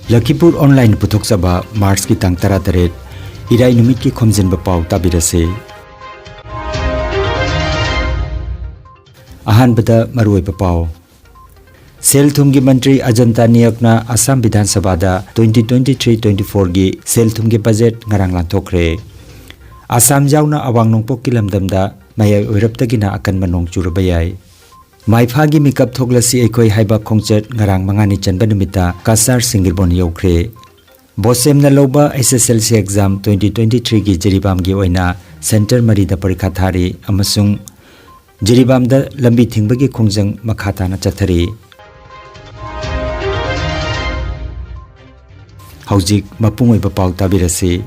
Lakhipuronline puthokchaba March ki tang 18 irai numit ki Khomjinba Pao tabirase. Ahanbada maruoiba Pao. Sel thumgi mantri Ajanta Niyakna Assam Vidhan Sabha da 2023-24 gi sel thumgi budget ngarang lanthokre. Assam jauna awang nongpok ki lamdamda mayai oiraptagina akan manong churabayai. Maifagi mikap thoglasi ekoi haiba khongchet ngarang mangani chanba numita kasar singirbon yokre. Bosemna loba SSLC exam 2023 gi jeribam gi oina center marida parikha thari amasung jeribam da lambi thingbagi khongjang makhata na chathari. Haujik mapungoi ba pau tabirasi.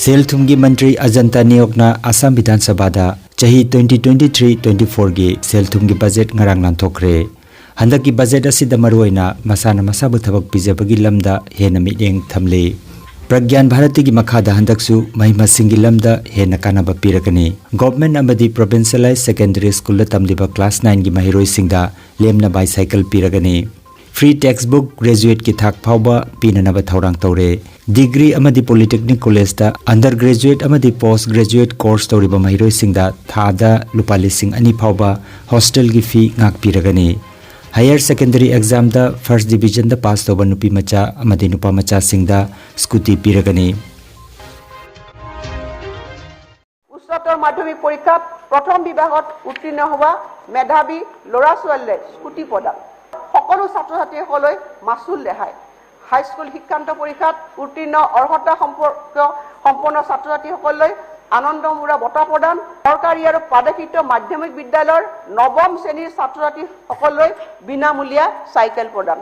Sel thumgi mantri Ajanta Niyokna Assam Vidhan Sabha da chahi 2023-24 gi sel thumgi budget ngarang lanthokre. Handaki budget asida maruoina masana masabu thabak pijabagi lamda hena mideng thamle. Pragyan Bharati gi makhada handaksu mahima singi lamda hena kanaba pirakani. Government amadi provincialized secondary school la tamliba class 9 gi mahiroi singda lemna bicycle piragani. Free textbook graduate ki thak phauba pinanaba thaurang tore. Degree amadi polytechnic college da undergraduate amadi postgraduate course toriba mahiroi singda thada lupa lising ani phauba hostel gi fee ngak piragani. Higher secondary exam da first division da pass toba nupi macha amadi nupa macha singda scooty piragani. উচ্চতৰ মাধ্যমিক পৰীক্ষাত প্ৰথম বিভাগত উত্তীৰ্ণ হোৱা মেধাবী লৰা ছোৱালীলৈ scooty প্ৰদান। সকলো ছাত্ৰ ছাত্ৰীসকললৈ মাচুল ৰেহাই। হাই স্কুল শিক্ষান্ত পৰীক্ষাত উত্তীৰ্ণ অৰ্হতা সম্পন্ন ছাত্ৰ ছাত্ৰীসকললৈ আনন্দমূৰা বঁটা প্ৰদান। চৰকাৰী আৰু প্ৰাদেশিক মাধ্যমিক বিদ্যালয়ৰ নৱম শ্ৰেণীৰ ছাত্ৰ ছাত্ৰীসকললৈ বিনামূলীয়া চাইকেল প্ৰদান।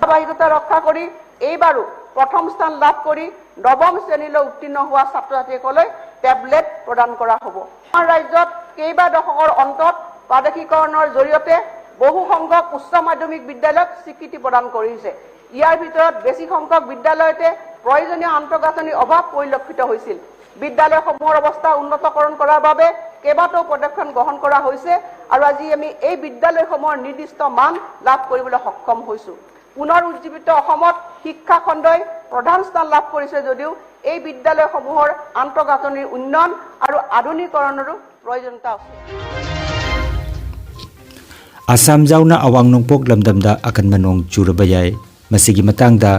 ধাৰাবাহিকতা ৰক্ষা কৰি এইবাৰো প্ৰথম স্থান লাভ কৰি নৱম শ্ৰেণীলৈ উত্তীৰ্ণ হোৱা ছাত্ৰ ছাত্ৰীসকললৈ টেবলেট প্ৰদান কৰা হ'ব। আমাৰ ৰাজ্যত কেইবা দশকৰ অন্তত প্ৰাদেশিকৰণৰ জৰিয়তে বহু সংখ্যক উচ্চ মাধ্যমিক বিদ্যালয়ক স্বীকৃতি প্ৰদান কৰিছে। ইয়াৰ ভিতৰত বেছি সংখ্যক বিদ্যালয়তে প্ৰয়োজনীয় আন্তঃগাঁথনিৰ অভাৱ পৰিলক্ষিত হৈছিল। বিদ্যালয়সমূহৰ অৱস্থা উন্নতকৰণ কৰাৰ বাবে কেইবাটাও পদক্ষেপ গ্ৰহণ কৰা হৈছে আৰু আজি আমি এই বিদ্যালয়সমূহৰ নিৰ্দিষ্ট মান লাভ কৰিবলৈ সক্ষম হৈছো। পুনৰ উজ্জীৱিত অসমত শিক্ষা খণ্ডই প্ৰধান স্থান লাভ কৰিছে যদিও এই বিদ্যালয়সমূহৰ আন্তঃগাঁথনিৰ উন্নয়ন আৰু আধুনিকৰণৰো প্ৰয়োজনীয়তা আছে। Assam jauna awang nongpok lamdamda akan manong churabayai. Masigi matangda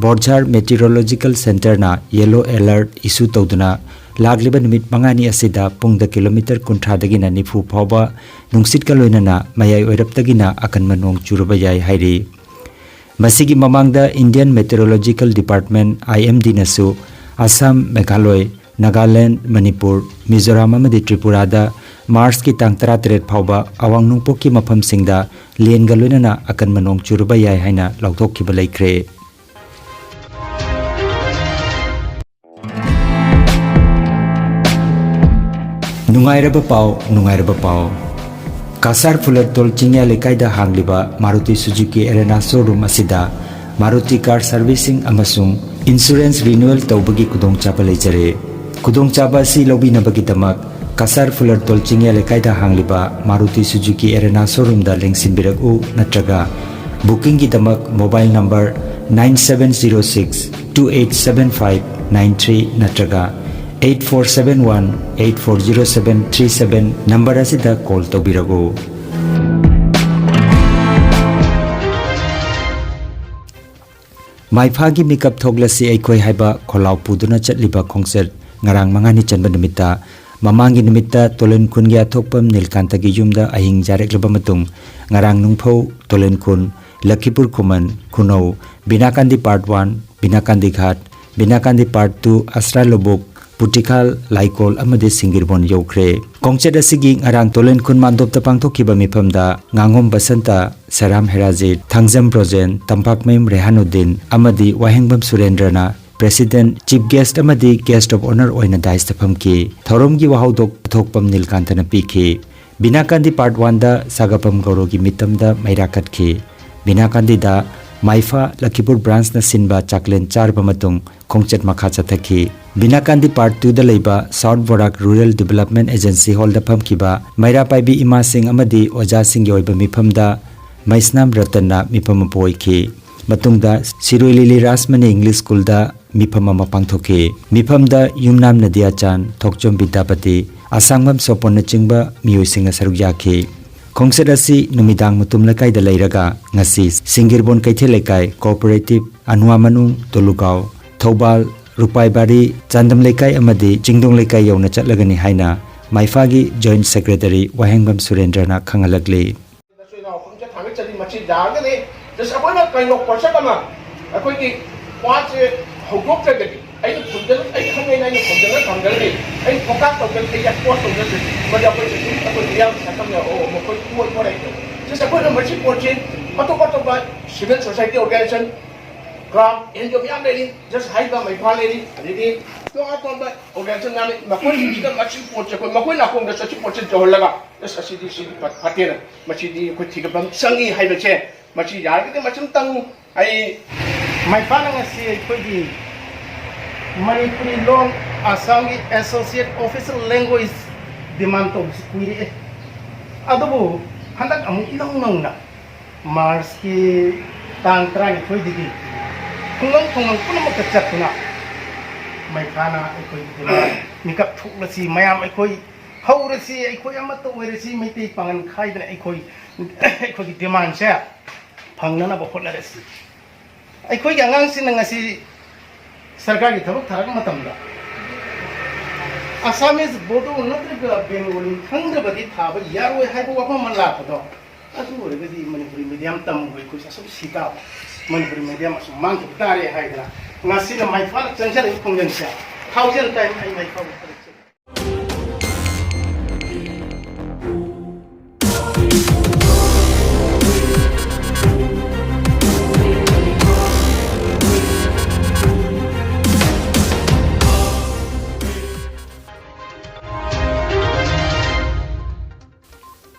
Borjar Meteorological Center na yellow alert issue tawduna lagliba numit mangani asida pungda kilometer kuntradagina nifu phawba nungsit kaloinana mayai oiraptagina akan manong churabayai hairi. Masigi mamangda Indian Meteorological Department IMD nasu Assam, Meghalaya, Nagaland, Manipur, Mizoram amadi Tripura da March ki tang 13 phawba awang nungpok ki mafam singda len galoinana akan manong churubayai haina lauthokkiba laikre. Nungairaba Pao Kasar Fulatol Chingya Lekaida hangliba Maruti Suzuki Arena showroom asida Maruti car servicing amasung insurance renewal tawbagi kudongchaba leijare. Kudongchaba si lobinabagidamak Kasar Fulatol Chingya Lekaida hangliba Maruti Suzuki Arena showroom da lengsinbiragu natraga booking gidamak mobile number 9706287593 natraga 8471840737 number asida call tobirago. Maifagi mikap thoglasi ekoi haiba kholau puduna chatliba khongset ngarang mangani chanba numita mamangi numita tolen kun gi athokpam nilkanta gi yumda ahing jareklaba matung ngarang nungphau tolen kun Lakhipur Khuman Khunau Binakandi part 1 Binakandi Ghat Binakandi part 2 Asra Lobok Putikal Laikol amade Singirbon yokre. Kongchet asigi ngarang tolen kun mandop tapang thokkiba mifamda ngangom basanta Saram Herazit Thangjam Projen Tampak Mem Rehanuddin amadi Wahengbam Surendrana President Chief Guest amadi Guest of Honor oina daistapamki Thoromgi wahaudok thokpam nilkantana pikhi. Binakandi part 1 da Sagapam Gaurogi mitamda Mairakatki. Binakandi da Maifa Lakhipur branch na sinba chaklen charba matung khongchet makha chathaki. Binakandi part 2 da leiba South Barak Rural Development Agency hall da phamkiba Maira Paibi Ima Singh amadi Oja Singh yoiba mifamda Maisnam Ratanna mifam poiki. matungda Siroi Lili Rasmani English School da mifam ama pangthoke mifam da Yumnam Nadia Chan Thokchom Bidapati Asangmam Sopon na chingba miyoi saruk yakhe khongset asi numidang mutum lakai da leiraga ngasi Singirbon Kaithe Lekai Cooperative Anua Manung Tolugao Thobal Rupai Bari Chandam Lekai amadi Jingdong Lekai yauna chatlagani haina Maifagi Joint Secretary Wahengbam Surendrana khangalakle civil society organization club in the young lady just hide by my family lady to aton ba organization nani makoi diga machi poche ko makoi na kong da sachi poche jolaga just asidi si patena machi di ko thiga bam sangi haiba che machi yar ke machum tang ai my father si ko di Manipuri long Assami associate official language demand to kuiri adobo handak amu ilong nong na Mars ki tangtra ni koi digi kung puna magkachatuna may kana ikoi mikap thukla si mayam ikoi haura si ikoi amato wera si may ti pangan khai na ikoi demand siya pangnana bokhola resi ikoi gangang si ngasi sarkar ki thabak tharak matamda Assamese bodo natriga Bengali thangda badi thaba yarwe haibo wapa manla pado asu orgadi Manipuri medium tam goi ko sa sika Manipuri medium asu mang tare haidra ngasi na my father changer kongensia 1000 time ai my father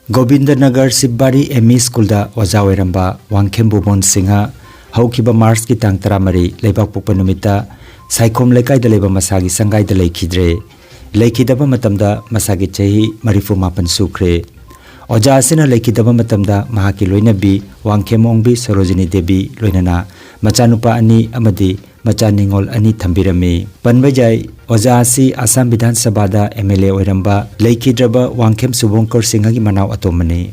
Gobindanagar Sibbari ME School da Oja Oiramba Wangkhembu Bon Singha Haukiba Mars ki tang 13 leibak pokpa numita Saikhom Lekai da leba masagi sangai da leikhidre leikhidaba matamda masagi chahi marifu mapan sukre Oja asina leikhidaba matamda mahaki loinabi Wangkhemongbi Sarojini Devi loinana machanupa ani amadi machaningol ani thambirami panbajai Oja asi Assam Vidhan Sabha da MLA oiramba leikidraba Wangkhem Subongkar Singha gi manaw atomani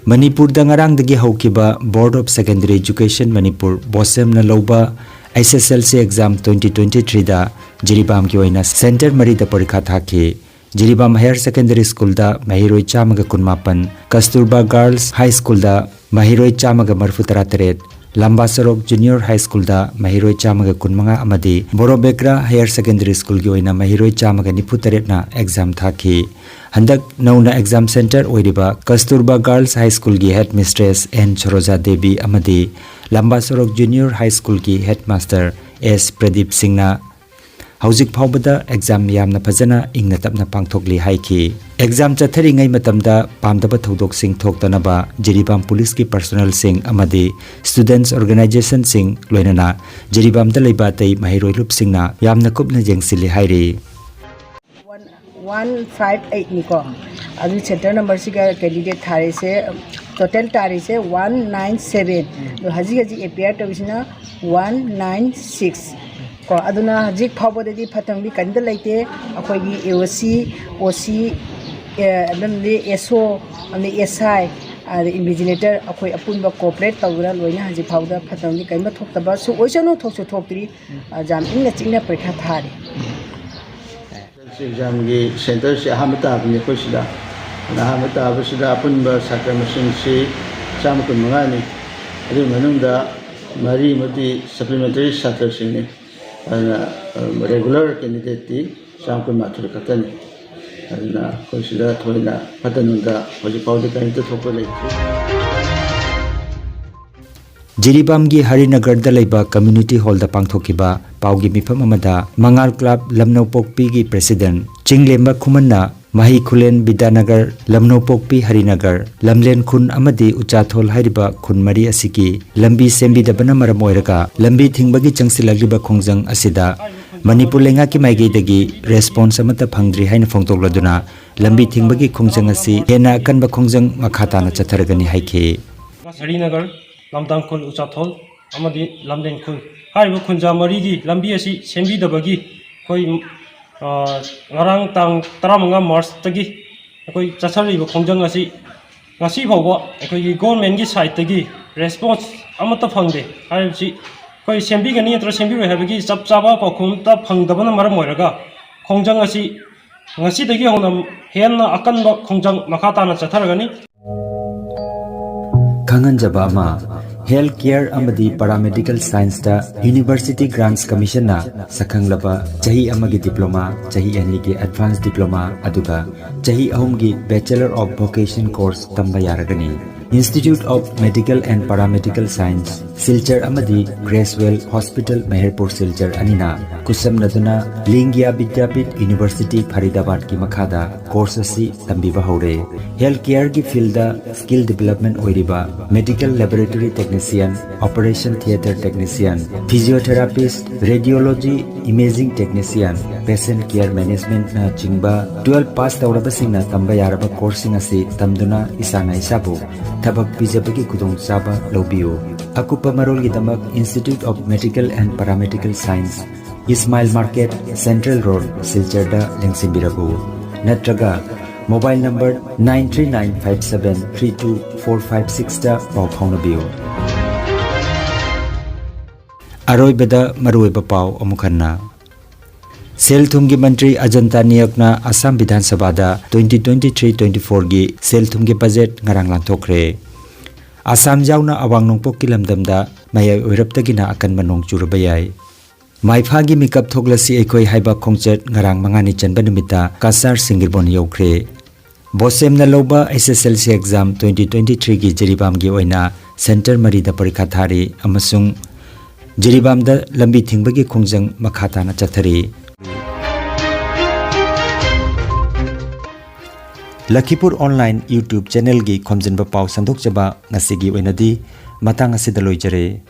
Manipur da ngarang dagi haukiba Board of Secondary Education Manipur Bosem na loba SSLC exam 2023 da Jiribam ki oina center mari da parikha thaki Jiribam Higher Secondary School da Mahiroi Chamaga Kunmapan Kasturba Girls High School da Mahiroi Chamaga Marfutara Teret Lamba Sorok Junior High School da Mahiroi Chamaga Kunmanga amadi Borobekra Higher Secondary School gi oina Mahiroi Chamaga Niputaret na exam thaki Handak nauna exam center oiriba Kasturba Girls High School gi headmistress N Choroja Devi amadi Lamba Sorok Junior High School gi headmaster S Pradeep Singh Hauzik Phawbada exam yamna phajana ingna tapna pangthokli haiki exam chathari ngai matamda pamdaba thodok sing thoktanaba Jiribam police ki personnel sing amadi students organization sing loinana Jiribam da leiba tei mahiroi lup singna yamna kupna jengsili hairi 158 niko adu center number siga candidate thare se total tari se 197 do haji appear to bisna 196 ko aduna hajik phawbodedi phatangbi kanda laite akoigi AOC OC amle SO amle SI invigilator akoi apunba cooperate tawra loina hajik phawda phatangbi kaima thoktaba su oisano thoksu thoktri jam ingna chingna parikha thari exam gi center se hamata bi ko sida na hamata bi sida apunba sakra machine si chamku mangani adu manungda mari mati supplementary sakra singni regular candidate ti samku mathur katani aduna konsida thoina patanunda hoji pawde kan to thokole Jiribam gi Harinagar da leiba community hall da pangthokiba paugi mifam amada Mangal Club Lamno Pokpi gi president Chinglemba Khumanna Mahi Khulen Bidanagar Lamno Pokpi Harinagar Lamlen Khun amadi Uchathol hairiba khun mari asiki lambi sembi da bana maram oiraga lambi thingbagi changsilagliba khongjang asida Manipur lenga ki maigi dagi response amata phangdri haina phongtokladuna lambi thingba gi khongjang asi hena kanba khongjang makhata na chatharagani haike Srinagar lamdang khul uchathol amadi lamden khul haiba khunja mari gi lambi asi sembi dabagi koi ngarang tang 15 March tagi koi chachari ba khongjang asi ngasi bawba koi gi government gi side tagi response amata phangde haibsi koi sembi gani tra sembi ro habagi chap chaba pakhum ta phangdabana maram moiraga khongjang asi ngasi dagi honam henna akanba khongjang makhata na chatharagani Kangan Jabama Health Care Amadi Paramedical Science da University Grants Commission na Sakang Laba Chahi Amagi Diploma, Chahi Anigi Advanced Diploma, Aduga Chahi Ahumgi Bachelor of Vocation Course Tambayaragani Institute of Medical and Paramedical Science Silchar Amadi Gracewell Hospital Meherpur Silchar Anina Kusam Naduna Lingya Vidyapit University Faridabad ki Makhada course asi tambiba haure Healthcare ki field da skill development oiriba Medical Laboratory Technician Operation Theatre Technician Physiotherapist Radiology Imaging Technician Patient Care Management na chingba 12 pass tawrabasingna tambayaraba coursing asi tamduna isana isabu Tabak Pijabagi Kudong Saba Lobio Akupa Marol Gidamak Institute of Medical and Paramedical Science Ismail Market Central Road Silcharda Lengsimbirabu Natraga Mobile number 93957324456 da Pau Aroy Beda Marueba Pau Omukana Sel Thumgi Mantri Ajanta Niyakna Assam Vidhan Sabha da 2023-24 gi Sel Thumgi budget ngarang lanthokre Assam jauna awang nongpok ki lamdam da mayai oiraptagina akan manong churabayai Maifagi mikap thoglasi ekoi haiba khongchet ngarang mangani chanba numita kasar singirbon yokre Bosem na loba SSLC exam 2023 gi Jiribam gi oina center mari da parikha thari amasung Jiribam da lambi thingbagi khongjang makhata na chathari Lakhipuronline YouTube channel gi Khomjinba Pao sandok chaba ngasigi oinadi matang asida loijare